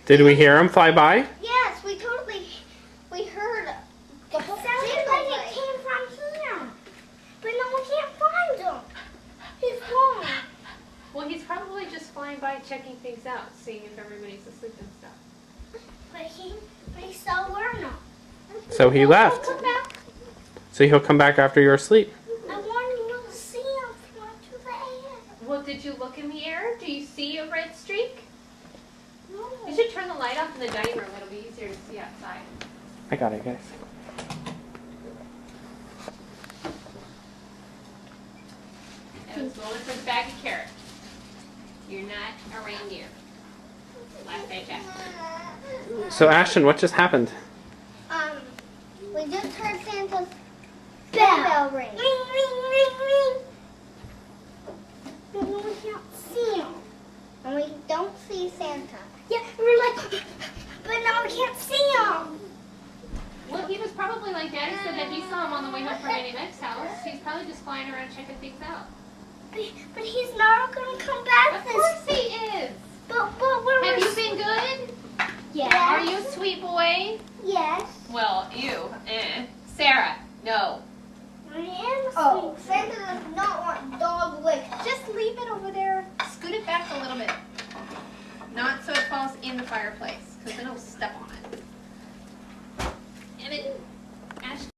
Did we hear him fly by? Yes, we heard the whole thing. Sounds like it came from here. But no, we can't find him. He's gone. Well, he's probably just flying by checking things out, seeing if everybody's asleep and stuff. But he saw we're not. So he left. Come back. So he'll come back after you're asleep. I wanted to see him fly to the air. Well, did you look in the air? Do you see a red streak? No. You should turn the light off in the dining room. It'll be easier to see outside. I got it, guys. I was going for the bag of carrots. You're not a reindeer. Last I checked. So Ashton, what just happened? We just heard Santa's bell ring. Ring, ring, ring, ring. But we can't see him. And we don't see Santa. Yeah, we're like, but now we can't see him. Well, he was probably like Daddy said that he saw him on the way home from Annie Mac's house. He's probably just flying around checking things out. But he's not going to come back. Of course he is. But we're... Have you been good? Yes. Are you a sweet boy? Yes. Well, Sarah, no. I am. Oh, Santa does not want dog lick. Just leave it over there. Scoot it back a little bit. Not so it falls in the fireplace, because then it'll step on